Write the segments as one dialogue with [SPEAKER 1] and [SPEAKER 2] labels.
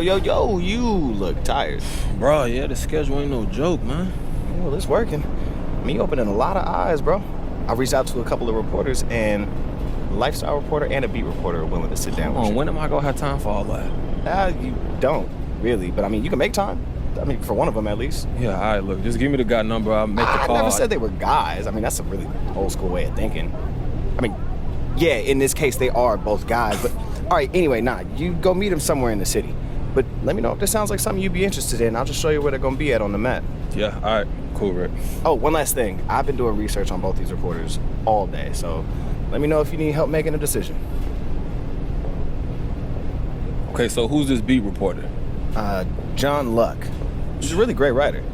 [SPEAKER 1] Yo, you look tired.
[SPEAKER 2] Bro, yeah, the schedule ain't no joke, man.
[SPEAKER 1] Well, it's working. I mean, you opening a lot of eyes, bro. I reached out to a couple of reporters, and a lifestyle reporter and a beat reporter are willing to sit down with you.
[SPEAKER 2] When am I gonna have time for all that?
[SPEAKER 1] You don't, really. But, I mean, you can make time. I mean, for one of them, at least.
[SPEAKER 2] Yeah, all right, look, just give me the guy number. I'll make the call.
[SPEAKER 1] I never said they were guys. I mean, that's a really old school way of thinking. I mean, yeah, in this case, they are both guys. But, all right, anyway, you go meet them somewhere in the city. But let me know if this sounds like something you'd be interested in. I'll just show you where they're going to be at on the map.
[SPEAKER 2] Yeah, all right. Cool, Rick.
[SPEAKER 1] Oh, one last thing. I've been doing research on both these reporters all day, so let me know if you need help making a decision.
[SPEAKER 2] Okay, so who's this beat reporter?
[SPEAKER 1] John Luck. He's a really great writer.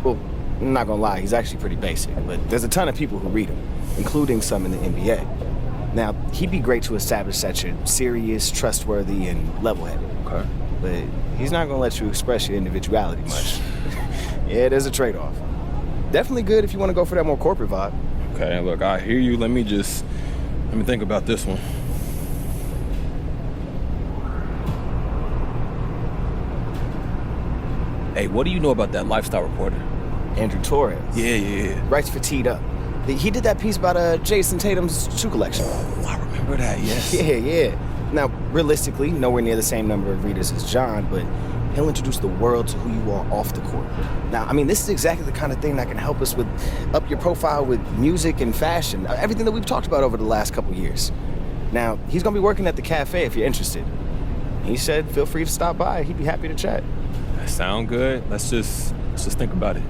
[SPEAKER 1] Well, I'm not gonna lie, he's actually pretty basic, but there's a ton of people who read him, including some in the NBA. Now, he'd be great to establish that you're serious, trustworthy, and level-headed.
[SPEAKER 2] Okay.
[SPEAKER 1] But he's not gonna let you express your individuality much. Yeah, there's a trade-off. Definitely good if you want to go for that more corporate vibe.
[SPEAKER 2] Okay, look, I hear you. Let me think about this one. Hey, what do you know about that lifestyle reporter?
[SPEAKER 1] Andrew Torres.
[SPEAKER 2] Yeah.
[SPEAKER 1] Writes for Teed Up. He did that piece about Jason Tatum's shoe collection.
[SPEAKER 2] Oh, I remember that, yes.
[SPEAKER 1] Yeah. Now, realistically, nowhere near the same number of readers as John, but he'll introduce the world to who you are off the court. Now, I mean, this is exactly the kind of thing that can help us with up your profile with music and fashion, everything that we've talked about over the last couple years. Now, he's gonna be working at the cafe if you're interested. He said, feel free to stop by. He'd be happy to chat.
[SPEAKER 2] That sound good. Let's just think about it.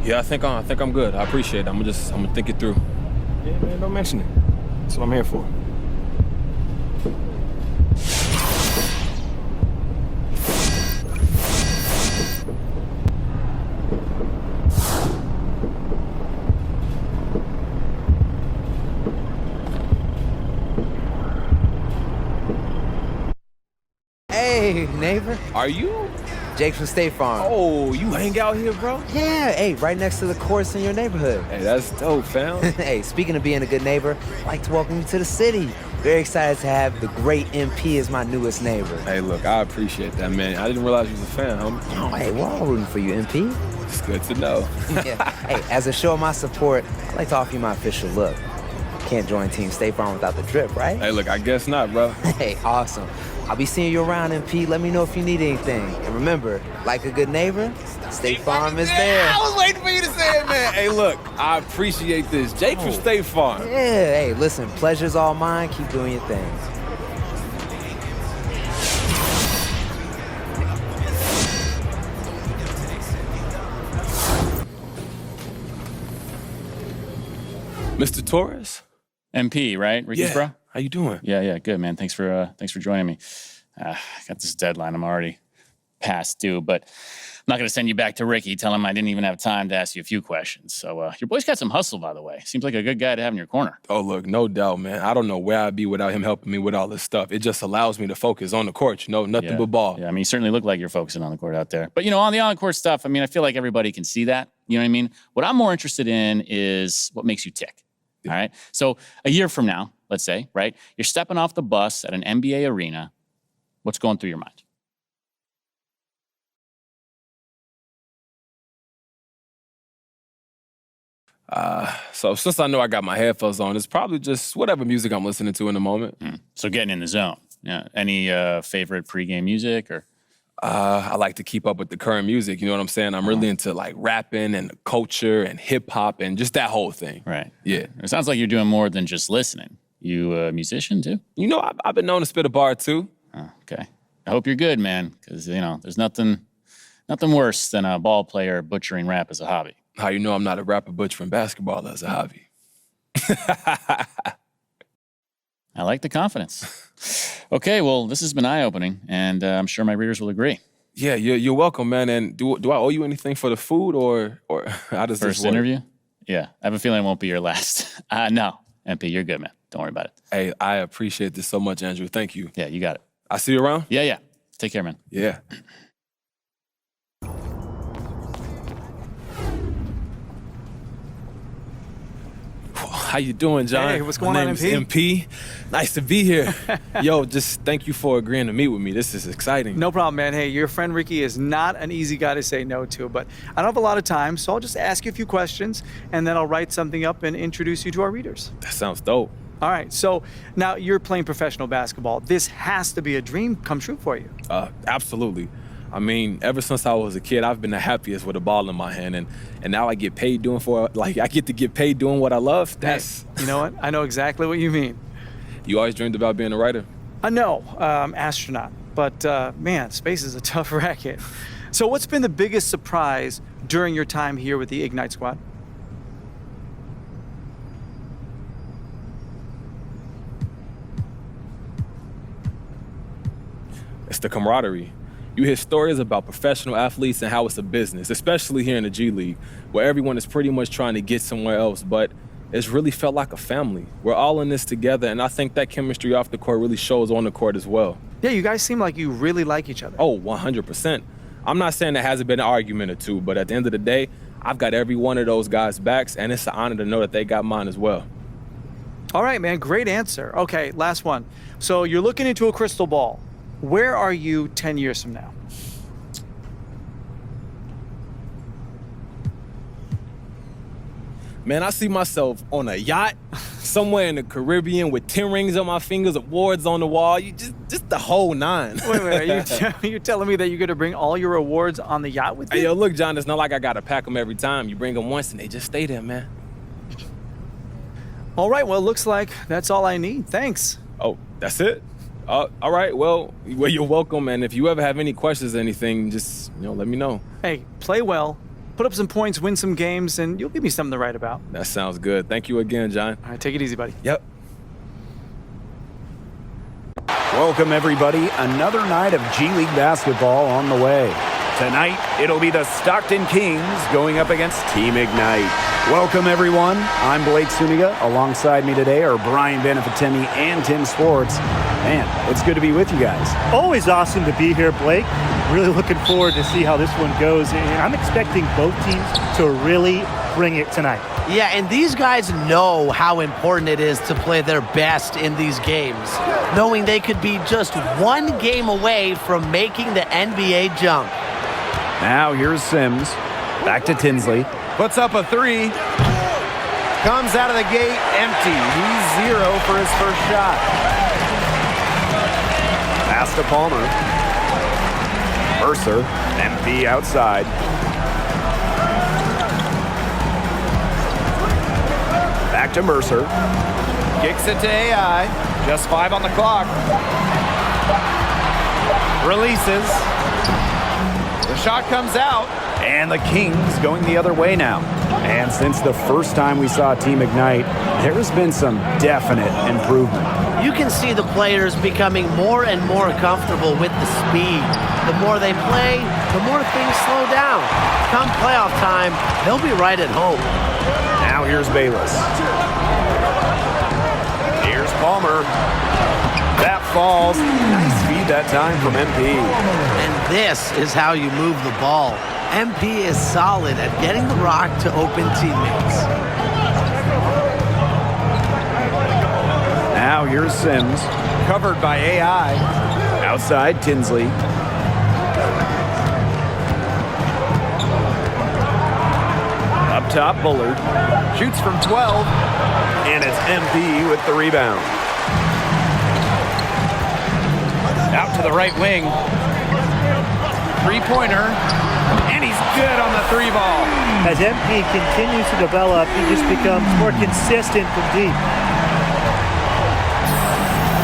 [SPEAKER 2] Yeah, I think I'm good. I appreciate it. I'm gonna think it through.
[SPEAKER 1] Yeah, man, don't mention it. That's what I'm here for.
[SPEAKER 3] Hey, neighbor.
[SPEAKER 2] Are you?
[SPEAKER 3] Jake from State Farm.
[SPEAKER 2] Oh, you hang out here, bro?
[SPEAKER 3] Yeah, hey, right next to the courts in your neighborhood.
[SPEAKER 2] Hey, that's dope, fam.
[SPEAKER 3] Hey, speaking of being a good neighbor, I'd like to welcome you to the city. Very excited to have the great MP as my newest neighbor.
[SPEAKER 2] Hey, look, I appreciate that, man. I didn't realize you was a fan, homie.
[SPEAKER 3] Oh, hey, we're all rooting for you, MP.
[SPEAKER 2] It's good to know.
[SPEAKER 3] Yeah. Hey, as a show of my support, I'd like to offer you my official look. Can't join Team State Farm without the drip, right?
[SPEAKER 2] Hey, look, I guess not, bro.
[SPEAKER 3] Hey, awesome. I'll be seeing you around, MP. Let me know if you need anything. And remember, like a good neighbor, State Farm is there.
[SPEAKER 2] I was waiting for you to say it, man. Hey, look, I appreciate this. Jake from State Farm.
[SPEAKER 3] Yeah, hey, listen, pleasure's all mine. Keep doing your thing.
[SPEAKER 2] Mr. Torres?
[SPEAKER 4] MP, right? Ricky's bro?
[SPEAKER 2] How you doing?
[SPEAKER 4] Yeah, good, man. Thanks for joining me. I got this deadline. I'm already past due, but I'm not going to send you back to Ricky. Tell him I didn't even have time to ask you a few questions. So your boy's got some hustle, by the way. Seems like a good guy to have in your corner.
[SPEAKER 2] Oh, look, no doubt, man. I don't know where I'd be without him helping me with all this stuff. It just allows me to focus on the court, nothing but ball.
[SPEAKER 4] Yeah, I mean, you certainly look like you're focusing on the court out there. But, on the on-court stuff, I mean, I feel like everybody can see that. You know what I mean? What I'm more interested in is what makes you tick. All right. So a year from now, let's say, right, you're stepping off the bus at an NBA arena. What's going through your mind?
[SPEAKER 2] So since I know I got my headphones on, it's probably just whatever music I'm listening to in the moment.
[SPEAKER 4] So getting in the zone. Yeah. Any favorite pregame music or?
[SPEAKER 2] I like to keep up with the current music. You know what I'm saying? I'm really into like rapping and the culture and hip hop and just that whole thing.
[SPEAKER 4] Right.
[SPEAKER 2] Yeah.
[SPEAKER 4] It sounds like you're doing more than just listening. You a musician too?
[SPEAKER 2] I've been known to spit a bar too.
[SPEAKER 4] Oh, okay. I hope you're good, man, because there's nothing worse than a ball player butchering rap as a hobby.
[SPEAKER 2] How you know I'm not a rapper butchering basketball as a hobby?
[SPEAKER 4] I like the confidence. Okay, well, this has been eye-opening, and I'm sure my readers will agree.
[SPEAKER 2] Yeah, you're welcome, man. And do I owe you anything for the food, or how does this work?
[SPEAKER 4] First interview? Yeah, I have a feeling it won't be your last. No, MP, you're good, man. Don't worry about it.
[SPEAKER 2] Hey, I appreciate this so much, Andrew. Thank you.
[SPEAKER 4] Yeah, you got it.
[SPEAKER 2] I see you around?
[SPEAKER 4] Yeah. Take care, man.
[SPEAKER 2] Yeah. How you doing, John?
[SPEAKER 5] Hey, what's going
[SPEAKER 2] My
[SPEAKER 5] on,
[SPEAKER 2] name's
[SPEAKER 5] MP?
[SPEAKER 2] MP. Nice to be here. Yo, just thank you for agreeing to meet with me. This is exciting.
[SPEAKER 5] No problem, man. Hey, your friend Ricky is not an easy guy to say no to, but I don't have a lot of time, so I'll just ask you a few questions, and then I'll write something up and introduce you to our readers.
[SPEAKER 2] That sounds dope.
[SPEAKER 5] All right, so now you're playing professional basketball. This has to be a dream come true for you.
[SPEAKER 2] Absolutely. I mean, ever since I was a kid, I've been the happiest with a ball in my hand, and now I get paid I get to get paid doing what I love. That's
[SPEAKER 5] Hey, you know what? I know exactly what you mean.
[SPEAKER 2] You always dreamed about being a writer?
[SPEAKER 5] No, astronaut. But man, space is a tough racket. So what's been the biggest surprise during your time here with the Ignite squad?
[SPEAKER 2] It's the camaraderie. You hear stories about professional athletes and how it's a business, especially here in the G League, where everyone is pretty much trying to get somewhere else, but it's really felt like a family. We're all in this together, and I think that chemistry off the court really shows on the court as well.
[SPEAKER 5] Yeah, you guys seem like you really like each other.
[SPEAKER 2] Oh, 100%. I'm not saying there hasn't been an argument or two, but at the end of the day, I've got every one of those guys' backs, and it's an honor to know that they got mine as well.
[SPEAKER 5] All right, man, great answer. Okay, last one. So you're looking into a crystal ball. Where are you 10 years from now?
[SPEAKER 2] Man, I see myself on a yacht somewhere in the Caribbean with 10 rings on my fingers, awards on the wall. You just the whole nine.
[SPEAKER 5] Wait, you're telling me that you're gonna bring all your awards on the yacht with you?
[SPEAKER 2] Hey, yo, look, John, it's not like I gotta pack them every time. You bring them once and they just stay there, man.
[SPEAKER 5] All right, well, it looks like that's all I need. Thanks.
[SPEAKER 2] Oh, that's it? All right, well, you're welcome, and if you ever have any questions or anything, just, let me know.
[SPEAKER 5] Hey, play well, put up some points, win some games, and you'll give me something to write about.
[SPEAKER 2] That sounds good. Thank you again, John.
[SPEAKER 5] All right, take it easy, buddy.
[SPEAKER 2] Yep.
[SPEAKER 6] Welcome, everybody. Another night of G League basketball on the way. Tonight, it'll be the Stockton Kings going up against Team Ignite. Welcome, everyone. I'm Blake Suniga. Alongside me today are Brian Benefitemi and Tim Sports. Man, it's good to be with you guys.
[SPEAKER 7] Always awesome to be here, Blake. Really looking forward to see how this one goes. And I'm expecting both teams to really bring it tonight.
[SPEAKER 8] Yeah, and these guys know how important it is to play their best in these games, knowing they could be just one game away from making the NBA jump.
[SPEAKER 6] Now here's Sims. Back to Tinsley.
[SPEAKER 9] Puts up a three. Comes out of the gate empty. He's 0 for his first shot.
[SPEAKER 6] Pass to Palmer. Mercer. MP outside. Back to Mercer.
[SPEAKER 9] Kicks it to AI. Just 5 on the clock. Releases. The shot comes out.
[SPEAKER 6] And the Kings going the other way now. And since the first time we saw Team Ignite, there's been some definite improvement.
[SPEAKER 8] You can see the players becoming more and more comfortable with the speed. The more they play, the more things slow down. Come playoff time, they'll be right at home.
[SPEAKER 6] Now here's Bayless. Here's Palmer. That falls. Nice feed that time from MP.
[SPEAKER 8] And this is how you move the ball. MP is solid at getting the rock to open teammates.
[SPEAKER 6] Now here's Sims.
[SPEAKER 9] Covered by AI.
[SPEAKER 6] Outside Tinsley. Up top Bullard.
[SPEAKER 9] Shoots from 12.
[SPEAKER 6] And it's MP with the rebound.
[SPEAKER 9] Out to the right wing. Three-pointer. And he's good on the 3-ball.
[SPEAKER 7] As MP continues to develop, he just becomes more consistent from deep.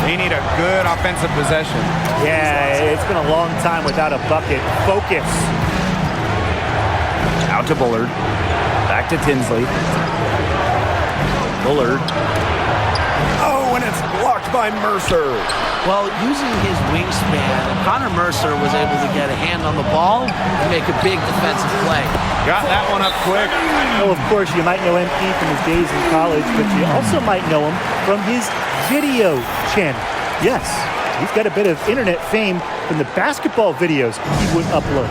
[SPEAKER 9] They need a good offensive possession.
[SPEAKER 7] Yeah, it's been a long time without a bucket. Focus.
[SPEAKER 6] Out to Bullard. Back to Tinsley. Bullard. Oh, and it's blocked by Mercer.
[SPEAKER 8] Well, using his wingspan, Connor Mercer was able to get a hand on the ball and make a big defensive play.
[SPEAKER 9] Got that one up quick.
[SPEAKER 7] Well, of course, you might know MP from his days in college, but you also might know him from his video channel. Yes, he's got a bit of internet fame from the basketball videos he would upload.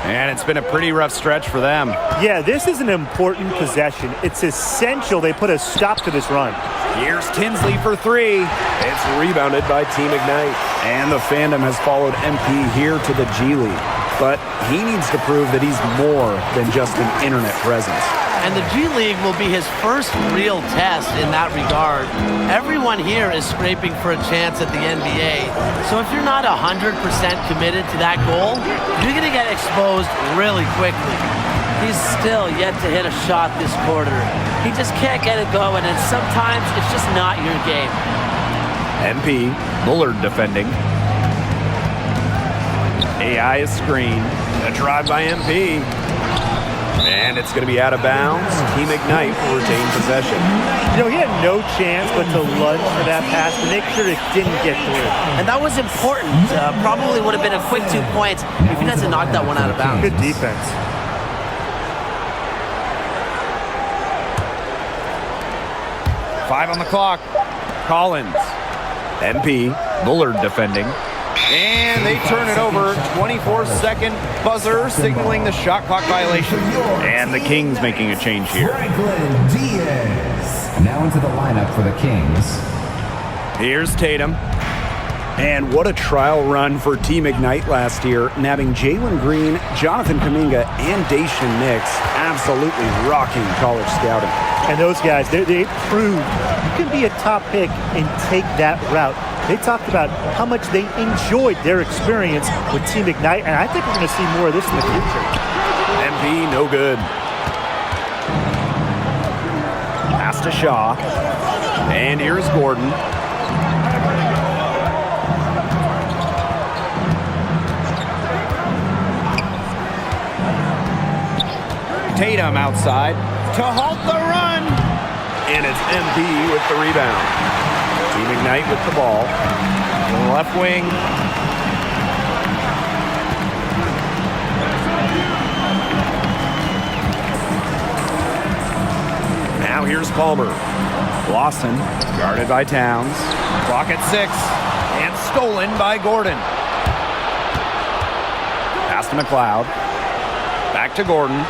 [SPEAKER 6] And it's been a pretty rough stretch for them.
[SPEAKER 7] Yeah, this is an important possession. It's essential they put a stop to this run.
[SPEAKER 6] Here's Tinsley for three. It's rebounded by Team Ignite. And the fandom has followed MP here to the G League. But he needs to prove that he's more than just an internet presence.
[SPEAKER 8] And the G League will be his first real test in that regard. Everyone here is scraping for a chance at the NBA. So if you're not 100% committed to that goal, you're going to get exposed really quickly. He's still yet to hit a shot this quarter. He just can't get it going, and sometimes it's just not your game.
[SPEAKER 6] MP, Bullard defending. AI is screened. A drive by MP. And it's going to be out of bounds. Team Ignite will retain possession.
[SPEAKER 7] You know, he had no chance but to lunge for that pass to make sure it didn't get through.
[SPEAKER 8] And that was important. Probably would have been a quick 2 points if he doesn't knock that one out of bounds.
[SPEAKER 7] Good defense.
[SPEAKER 6] Five on the clock. Collins. MP, Bullard defending. And they turn it over. 24-second buzzer signaling the shot clock violation. And the Kings making a change here.
[SPEAKER 10] Now into the lineup for the Kings.
[SPEAKER 6] Here's Tatum. And what a trial run for Team Ignite last year, nabbing Jalen Green, Jonathan Kuminga, and Dacian Nix, absolutely rocking college scouting.
[SPEAKER 7] And those guys, they proved you can be a top pick and take that route. They talked about how much they enjoyed their experience with Team Ignite, and I think we're going to see more of this in the future.
[SPEAKER 6] MP, no good. Pass to Shaw. And here's Gordon. Tatum outside to halt the run. And it's MP with the rebound. Team Ignite with the ball. Left wing. Now here's Palmer. Lawson, guarded by Towns. Clock at 6. And stolen by Gordon. Pass to McLeod. Back to Gordon.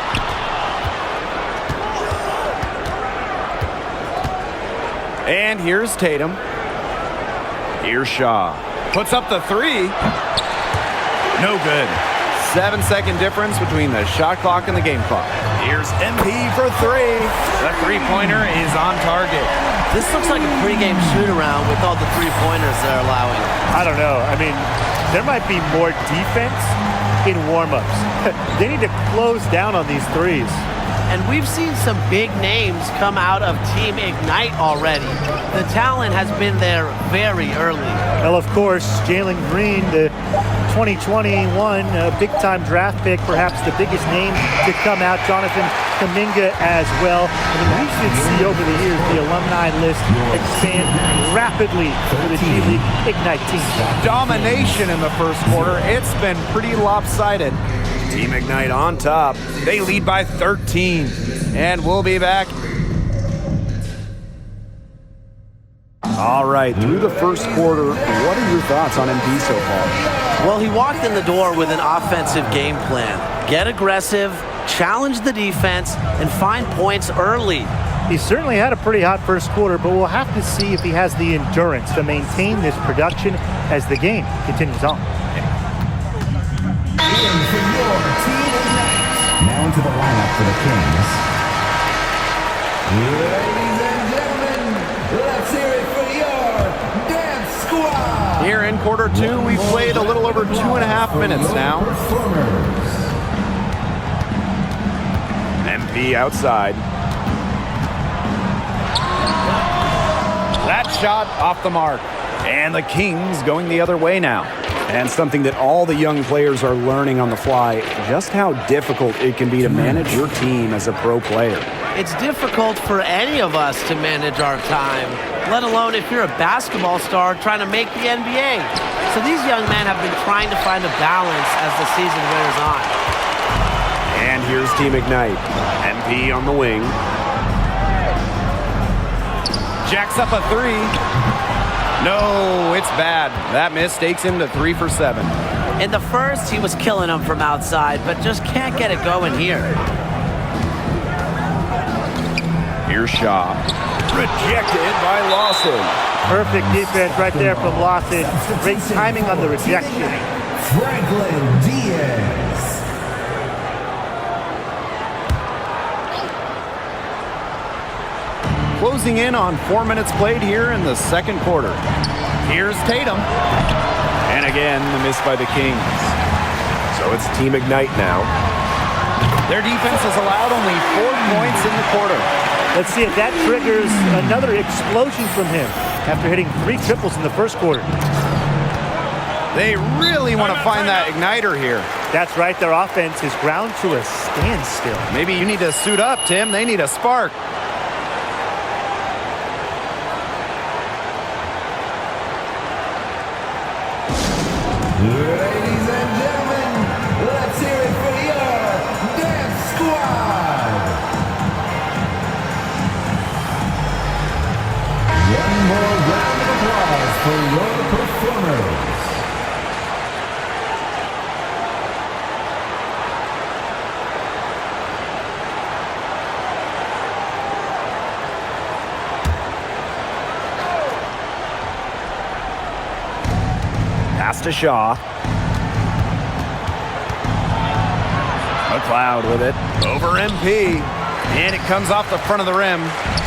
[SPEAKER 6] And here's Tatum. Here's Shaw. Puts up the three. No good. 7-second difference between the shot clock and the game clock. Here's MP for three. The three-pointer is on target.
[SPEAKER 8] This looks like a pregame shoot-around with all the three-pointers they're allowing.
[SPEAKER 7] I don't know. I mean, there might be more defense in warm-ups. They need to close down on these threes.
[SPEAKER 8] And we've seen some big names come out of Team Ignite already. The talent has been there very early.
[SPEAKER 7] Well, of course, Jalen Green, the 2021 big-time draft pick, perhaps the biggest name to come out. Jonathan Kuminga as well. I mean, we should see over the years the alumni list expand rapidly for the G League Ignite team.
[SPEAKER 6] Domination in the first quarter. It's been pretty lopsided. Team Ignite on top. They lead by 13. And we'll be back. All right, through the first quarter, what are your thoughts on MP so far?
[SPEAKER 8] Well, he walked in the door with an offensive game plan. Get aggressive, challenge the defense, and find points early.
[SPEAKER 7] He certainly had a pretty hot first quarter, but we'll have to see if he has the endurance to maintain this production as the game continues on.
[SPEAKER 10] Now into the lineup for the Kings.
[SPEAKER 11] Ladies and gentlemen, let's hear it for your dance squad.
[SPEAKER 6] Here in quarter two, we've played a little over 2.5 minutes now. MP outside. That shot off the mark. And the Kings going the other way now. And something that all the young players are learning on the fly, just how difficult it can be to manage your team as a pro player.
[SPEAKER 8] It's difficult for any of us to manage our time, let alone if you're a basketball star trying to make the NBA. So these young men have been trying to find a balance as the season wears on.
[SPEAKER 6] And here's Team Ignite. MP on the wing. Jacks up a three. No, it's bad. That miss takes him to 3 for 7.
[SPEAKER 8] In the first, he was killing them from outside, but just can't get it going here.
[SPEAKER 6] Here's Shaw. Rejected by Lawson.
[SPEAKER 7] Perfect defense right there from Lawson. Great timing on the rejection.
[SPEAKER 10] Franklin Diaz.
[SPEAKER 6] Closing in on 4 minutes played here in the second quarter. Here's Tatum. And again, the miss by the Kings.
[SPEAKER 9] So it's Team Ignite now.
[SPEAKER 6] Their defense has allowed only 4 points in the quarter.
[SPEAKER 7] Let's see if that triggers another explosion from him after hitting 3 triples in the first quarter.
[SPEAKER 6] They really want to find that igniter here.
[SPEAKER 7] That's right, their offense is ground to a standstill.
[SPEAKER 6] Maybe you need to suit up, Tim. They need a spark.
[SPEAKER 10] Ladies and gentlemen, let's hear it for your dance squad. One more round of applause for your performers.
[SPEAKER 6] Pass to Shaw. McLeod with it. Over MP. And it comes off the front of the rim.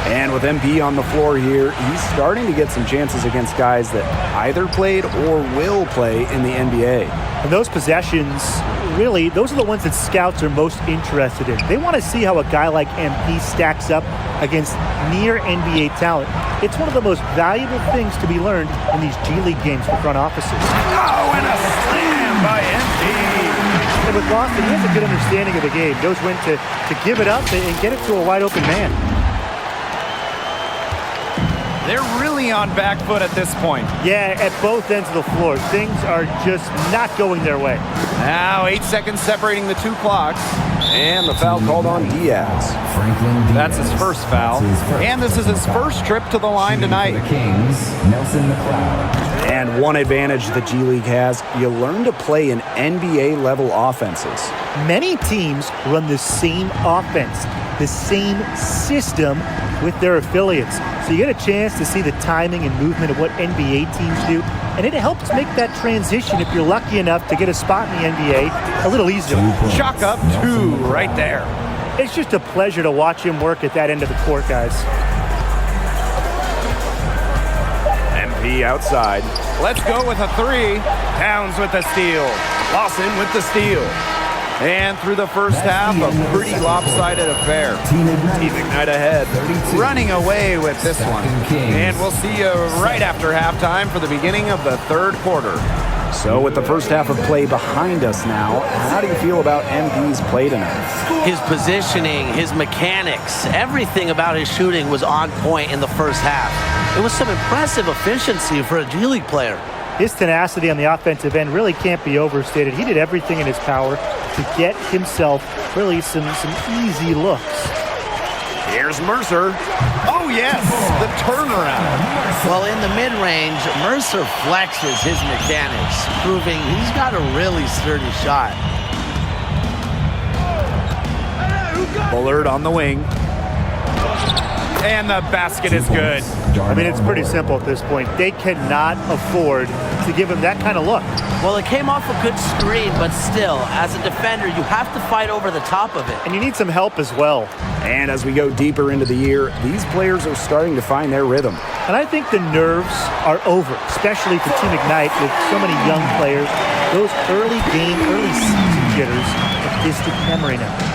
[SPEAKER 6] And with MP on the floor here, he's starting to get some chances against guys that either played or will play in the NBA.
[SPEAKER 7] And those possessions, really, those are the ones that scouts are most interested in. They want to see how a guy like MP stacks up against near NBA talent. It's one of the most valuable things to be learned in these G League games for front offices.
[SPEAKER 6] Oh, and a slam by MP.
[SPEAKER 7] And with Lawson, he has a good understanding of the game. Knows when to give it up and get it to a wide open man.
[SPEAKER 6] They're really on back foot at this point.
[SPEAKER 7] Yeah, at both ends of the floor. Things are just not going their way.
[SPEAKER 6] Now 8 seconds separating the 2 clocks. And the foul called on Diaz.
[SPEAKER 10] Franklin Diaz.
[SPEAKER 6] That's his first foul. And this is his first trip to the line tonight.
[SPEAKER 10] For the Kings, Nelson McLeod.
[SPEAKER 6] And one advantage the G League has, you learn to play in NBA level offenses.
[SPEAKER 7] Many teams run the same offense, the same system with their affiliates. So you get a chance to see the timing and movement of what NBA teams do, and it helps make that transition, if you're lucky enough to get a spot in the NBA, a little easier.
[SPEAKER 6] Chalk up 2 right there.
[SPEAKER 7] It's just a pleasure to watch him work at that end of the court, guys.
[SPEAKER 6] MP outside. Let's go with a 3. Towns with the steal. Lawson with the steal. And through the first half, a pretty lopsided affair.
[SPEAKER 10] Team Ignite.
[SPEAKER 6] Team Ignite ahead,
[SPEAKER 10] 32.
[SPEAKER 6] running away with this one.
[SPEAKER 10] Kings.
[SPEAKER 6] And we'll see you right after halftime for the beginning of the third quarter. So with the first half of play behind us now, how do you feel about MP's play tonight?
[SPEAKER 8] His positioning, his mechanics, everything about his shooting was on point in the first half. It was some impressive efficiency for a G League player.
[SPEAKER 7] His tenacity on the offensive end really can't be overstated. He did everything in his power to get himself really some easy looks.
[SPEAKER 6] Here's Mercer. Oh, yes, the turnaround.
[SPEAKER 8] Well, in the mid-range, Mercer flexes his mechanics, proving he's got a really sturdy shot.
[SPEAKER 6] Bullard on the wing. And the basket is good.
[SPEAKER 7] I mean, it's pretty simple at this point. They cannot afford to give him that kind of look.
[SPEAKER 8] Well, it came off a good screen, but still, as a defender, you have to fight over the top of it.
[SPEAKER 7] And you need some help as well.
[SPEAKER 6] And as we go deeper into the year, these players are starting to find their rhythm.
[SPEAKER 7] And I think the nerves are over, especially for Team Ignite with so many young players. Those early game, early season jitters are distant memory now.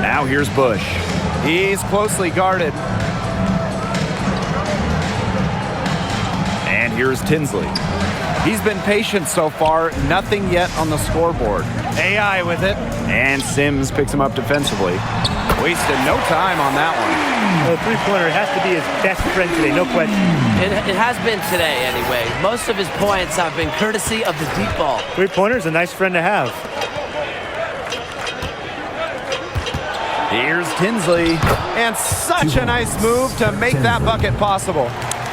[SPEAKER 6] Now here's Bush. He's closely guarded. And here's Tinsley. He's been patient so far, nothing yet on the scoreboard. AI with it. And Sims picks him up defensively. Wasted no time on that one.
[SPEAKER 7] The three-pointer has to be his best friend today, no question.
[SPEAKER 8] It has been today, anyway. Most of his points have been courtesy of the deep ball.
[SPEAKER 7] Three-pointer's a nice friend to have.
[SPEAKER 6] Here's Tinsley. And such a nice move to make that bucket possible.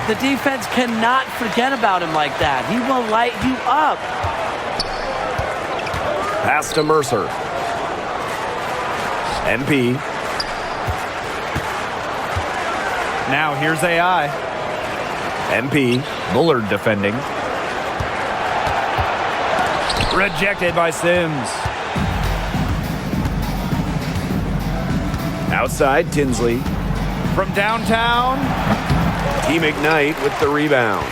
[SPEAKER 8] The defense cannot forget about him like that. He will light you up.
[SPEAKER 6] Pass to Mercer. MP. Now here's AI. MP. Bullard defending. Rejected by Sims. Outside, Tinsley. From downtown, Team Ignite with the rebound.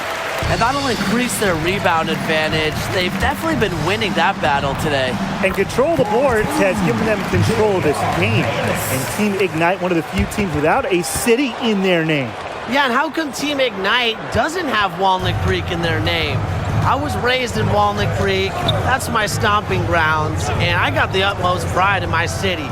[SPEAKER 8] And that'll increase their rebound advantage. They've definitely been winning that battle today.
[SPEAKER 7] And control of the boards has given them control of this game. And Team Ignite, one of the few teams without a city in their name.
[SPEAKER 8] Yeah, and how come Team Ignite doesn't have Walnut Creek in their name? I was raised in Walnut Creek. That's my stomping grounds, and I got the utmost pride in my city.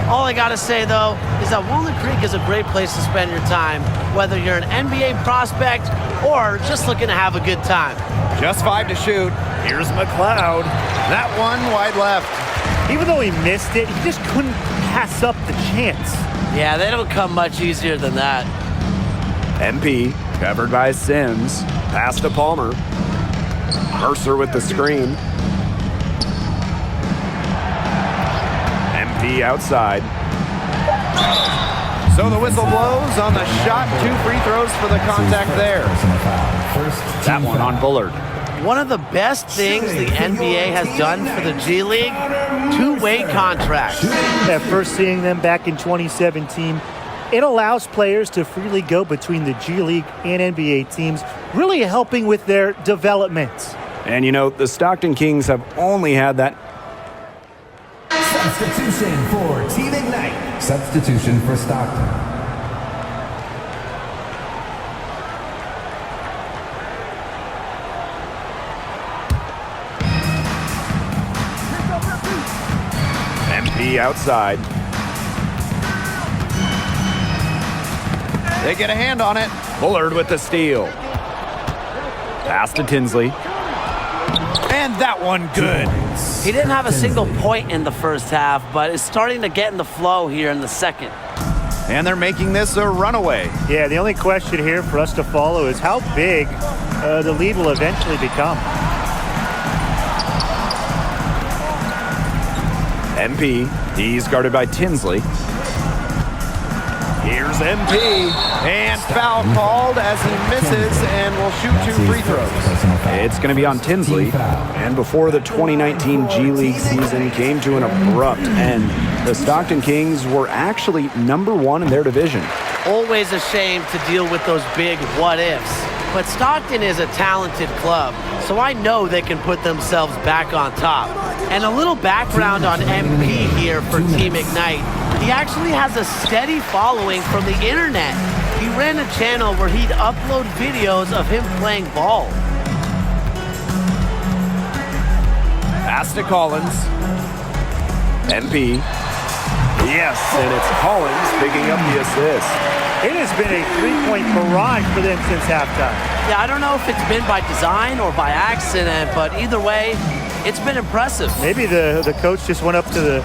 [SPEAKER 8] All I gotta say, though, is that Walnut Creek is a great place to spend your time, whether you're an NBA prospect or just looking to have a good time.
[SPEAKER 6] Just 5 to shoot. Here's McLeod. That one wide left.
[SPEAKER 7] Even though he missed it, he just couldn't pass up the chance.
[SPEAKER 8] Yeah, they don't come much easier than that.
[SPEAKER 6] MP, covered by Sims. Pass to Palmer. Mercer with the screen. MP outside. So the whistle blows on the shot. 2 free throws for the contact there. That one on Bullard.
[SPEAKER 8] One of the best things the NBA has done for the G League, 2-way contracts.
[SPEAKER 7] At first seeing them back in 2017, it allows players to freely go between the G League and NBA teams, really helping with their development.
[SPEAKER 6] And you know, the Stockton Kings have only had that.
[SPEAKER 10] Substitution for Team Ignite. Substitution for Stockton.
[SPEAKER 6] MP outside. They get a hand on it. Bullard with the steal. Pass to Tinsley. And that one good.
[SPEAKER 8] He didn't have a single point in the first half, but is starting to get in the flow here in the second.
[SPEAKER 6] And they're making this a runaway.
[SPEAKER 7] Yeah, the only question here for us to follow is how big the lead will eventually become.
[SPEAKER 6] MP, he's guarded by Tinsley. Here's MP, and foul called as he misses and will shoot 2 free throws. It's going to be on Tinsley. And before the 2019 G League season came to an abrupt end, the Stockton Kings were actually #1 in their division.
[SPEAKER 8] Always a shame to deal with those big what-ifs. But Stockton is a talented club, so I know they can put themselves back on top. And a little background on MP here for Team Ignite. He actually has a steady following from the internet. He ran a channel where he'd upload videos of him playing ball.
[SPEAKER 6] Pass to Collins. MP. Yes, and it's Collins picking up the assist.
[SPEAKER 7] It has been a 3-point barrage for them since halftime.
[SPEAKER 8] Yeah, I don't know if it's been by design or by accident, but either way, it's been impressive.
[SPEAKER 7] Maybe the coach just went up to the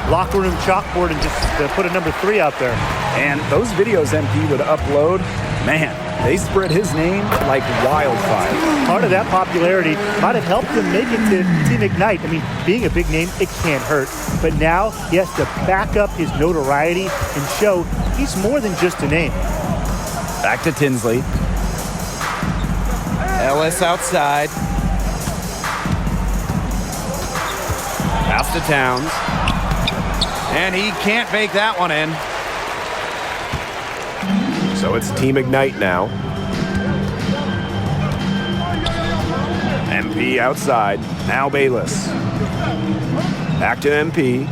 [SPEAKER 7] locker room chalkboard and just put a number 3 out there.
[SPEAKER 6] And those videos MP would upload, man, they spread his name like wildfire.
[SPEAKER 7] Part of that popularity might have helped him make it to Team Ignite. I mean, being a big name, it can't hurt. But now he has to back up his notoriety and show he's more than just a name.
[SPEAKER 6] Back to Tinsley. Ellis outside. Pass to Towns. And he can't make that one in. So it's Team Ignite now. MP outside. Now Bayless. Back to MP.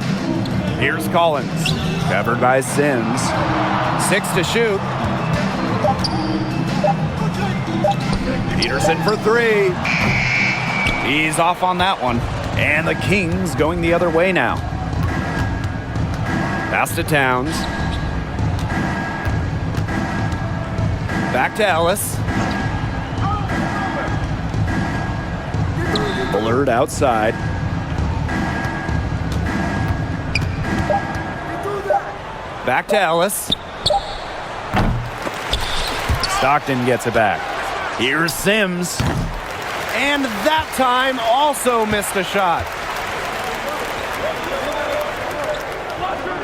[SPEAKER 6] Here's Collins. Covered by Sims. 6 to shoot. Peterson for 3. He's off on that one. And the Kings going the other way now. Pass to Towns. Back to Ellis. Bullard outside. Back to Ellis. Stockton gets it back. Here's Sims.
[SPEAKER 9] And that time also missed a shot.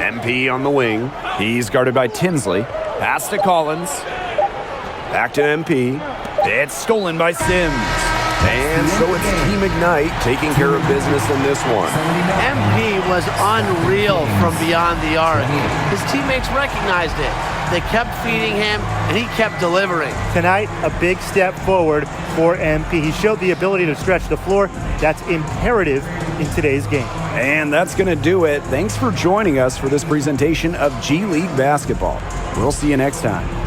[SPEAKER 6] MP on the wing. He's guarded by Tinsley. Pass to Collins. Back to MP. It's stolen by Sims.
[SPEAKER 9] And so it's Team Ignite taking care of business in this one.
[SPEAKER 8] MP was unreal from beyond the arc. His teammates recognized it. They kept feeding him, and he kept delivering.
[SPEAKER 7] Tonight, a big step forward for MP. He showed the ability to stretch the floor. That's imperative in today's game.
[SPEAKER 6] And that's going to do it. Thanks for joining us for this presentation of G League basketball. We'll see you next time.